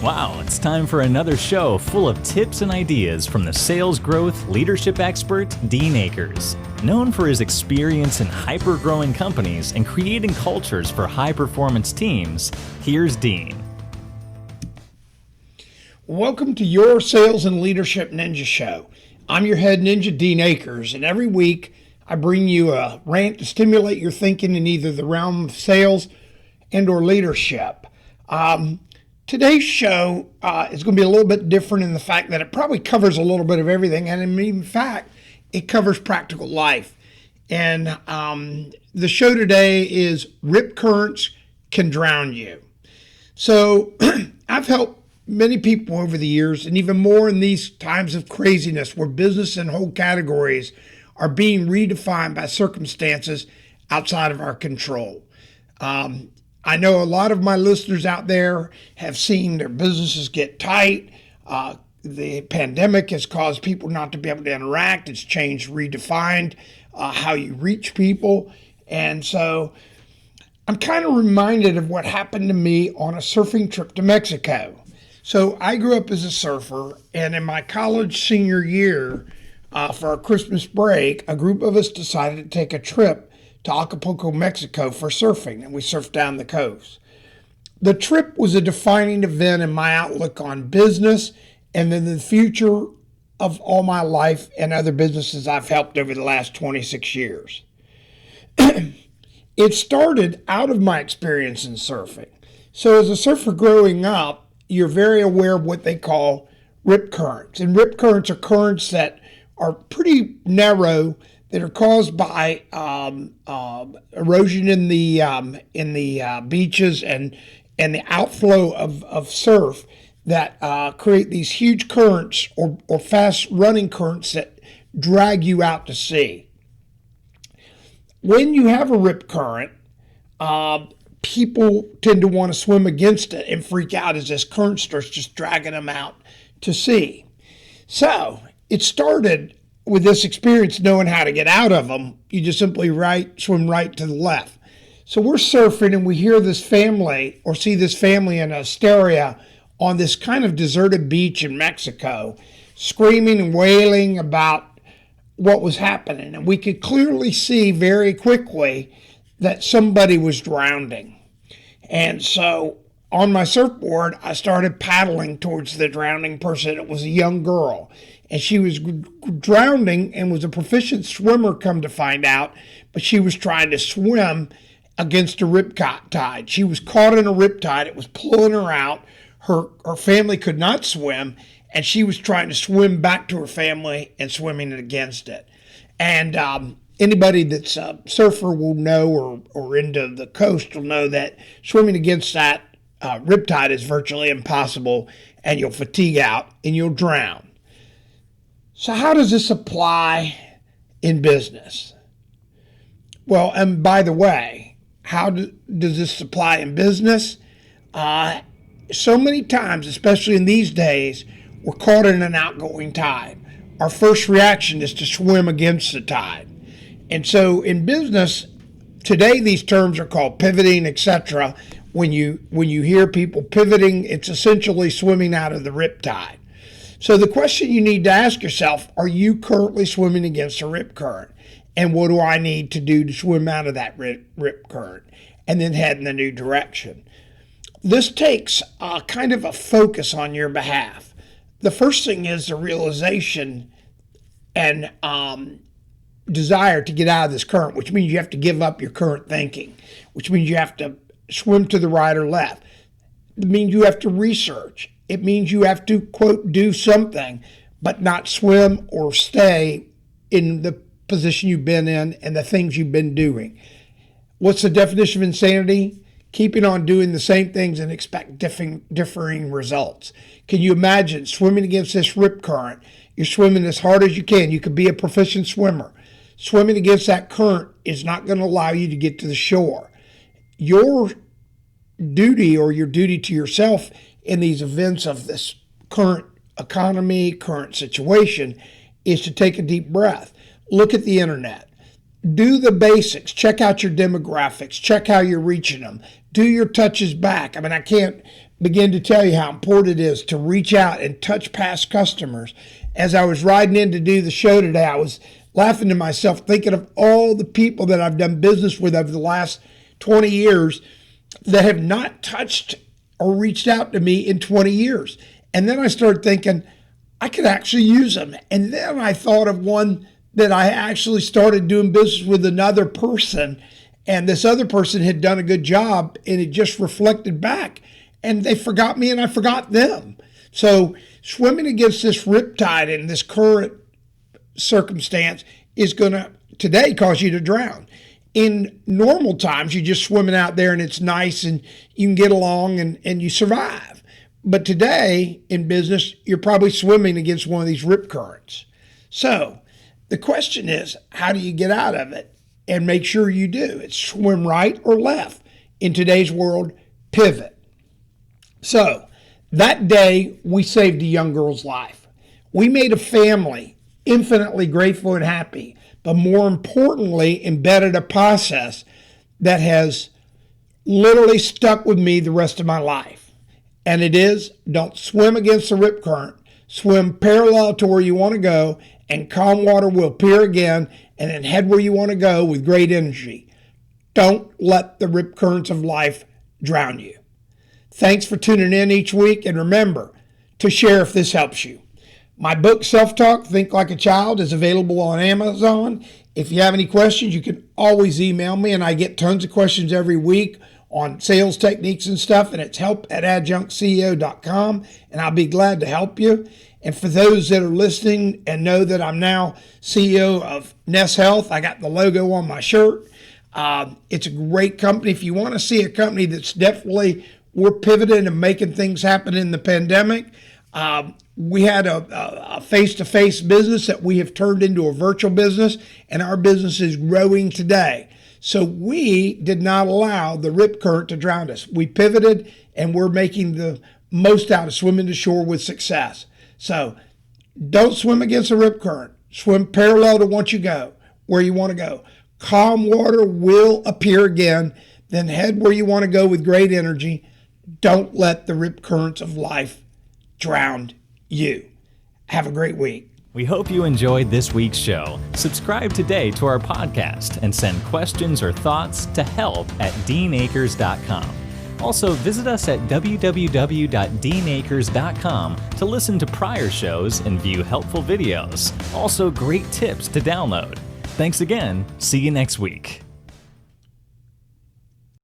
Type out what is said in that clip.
Wow, it's time for another show full of tips and ideas from the sales growth leadership expert, Dean Akers. Known for his experience in hyper-growing companies and creating cultures for high-performance teams, here's Dean. Welcome to your Sales and Leadership Ninja Show. I'm your head ninja, Dean Akers, and every week I bring you a rant to stimulate your thinking in either the realm of sales and or leadership. Today's show is going to be a little bit different in the fact that it probably covers a little bit of everything, and in fact, it covers practical life. And the show today is Rip Currents Can Drown You. So I've helped many people over the years, and even more in these times of craziness where business and whole categories are being redefined by circumstances outside of our control. I know a lot of my listeners out there have seen their businesses get tight. The pandemic has caused people not to be able to interact. It's changed, redefined how you reach people. And so I'm kind of reminded of what happened to me on a surfing trip to Mexico. So I grew up as a surfer, and in my college senior year, for our Christmas break, a group of us decided to take a trip to Acapulco, Mexico for surfing, and we surfed down the coast. The trip was a defining event in my outlook on business and in the future of all my life and other businesses I've helped over the last 26 years. It started out of my experience in surfing. So as a surfer growing up, you're very aware of what they call rip currents. And rip currents are currents that are pretty narrow, that are caused by erosion in the beaches and the outflow of surf that create these huge currents or fast running currents that drag you out to sea. When you have a rip current, people tend to want to swim against it and freak out as this current starts just dragging them out to sea. So it started with this experience, knowing how to get out of them. You just simply swim right to the left. So we're surfing and we hear this family or see this family in hysteria on this kind of deserted beach in Mexico, screaming and wailing about what was happening. And we could clearly see very quickly that somebody was drowning. And so on my surfboard, I started paddling towards the drowning person. It was a young girl, and she was drowning and was a proficient swimmer, come to find out, but she was trying to swim against a riptide. She was caught in a riptide. It was pulling her out. Her family could not swim, and she was trying to swim back to her family and swimming against it. And anybody that's a surfer will know, or into the coast will know, that swimming against that riptide is virtually impossible, and you'll fatigue out and you'll drown. So how does this apply in business? Well, and by the way, how does this apply in business? So many times, especially in these days, we're caught in an outgoing tide. Our first reaction is to swim against the tide. And so in business, today these terms are called pivoting, etc. When you hear people pivoting, it's essentially swimming out of the riptide. So the question you need to ask yourself, are you currently swimming against a rip current? And what do I need to do to swim out of that rip current and then head in the new direction? This takes kind of a focus on your behalf. The first thing is the realization and desire to get out of this current, which means you have to give up your current thinking, which means you have to swim to the right or left. It means you have to research. It means you have to, quote, do something, but not swim or stay in the position you've been in and the things you've been doing. What's the definition of insanity? Keeping on doing the same things and expect differing results. Can you imagine swimming against this rip current? You're swimming as hard as you can. You could be a proficient swimmer. Swimming against that current is not going to allow you to get to the shore. Your duty, or your duty to yourself in these events of this current economy, current situation, is to take a deep breath. Look at the internet. Do the basics. Check out your demographics. Check how you're reaching them. do your touches back. I mean, I can't begin to tell you how important it is to reach out and touch past customers. As I was riding in to do the show today, I was laughing to myself, thinking of all the people that I've done business with over the last 20 years that have not touched or reached out to me in 20 years. And then I started thinking, I could actually use them. And then I thought of one that I actually started doing business with another person, and this other person had done a good job, and it just reflected back. And they forgot me, and I forgot them. So swimming against this riptide in this current circumstance is going to today cause you to drown. In normal times, you're just swimming out there and it's nice and you can get along and you survive. But today in business, you're probably swimming against one of these rip currents. So the question is, how do you get out of it and make sure you do? It's swim right or left. In today's world, pivot. So that day, we saved a young girl's life. We made a family infinitely grateful and happy, but more importantly, embedded a process that has literally stuck with me the rest of my life. And it is, don't swim against the rip current, swim parallel to where you want to go, and calm water will appear again, and then head where you want to go with great energy. Don't let the rip currents of life drown you. Thanks for tuning in each week, and remember to share if this helps you. My book, Self-Talk, Think Like a Child, is available on Amazon. If you have any questions, you can always email me, and I get tons of questions every week on sales techniques and stuff, and it's help@adjunctceo.com, and I'll be glad to help you. And for those that are listening and know that I'm now CEO of Ness Health, I got the logo on my shirt. It's a great company. If you want to see a company that's definitely, we're pivoting and making things happen in the pandemic. We had a face-to-face business that we have turned into a virtual business, and our business is growing today. So we did not allow the rip current to drown us. We pivoted, and we're making the most out of swimming to shore with success. So don't swim against the rip current. Swim parallel to what you go, where you want to go. Calm water will appear again. Then head where you want to go with great energy. Don't let the rip currents of life drown you. Have a great week. We hope you enjoyed this week's show. Subscribe today to our podcast and send questions or thoughts to help@deanacres.com. Also, visit us at www.deanacres.com to listen to prior shows and view helpful videos. Also, great tips to download. Thanks again. See you next week.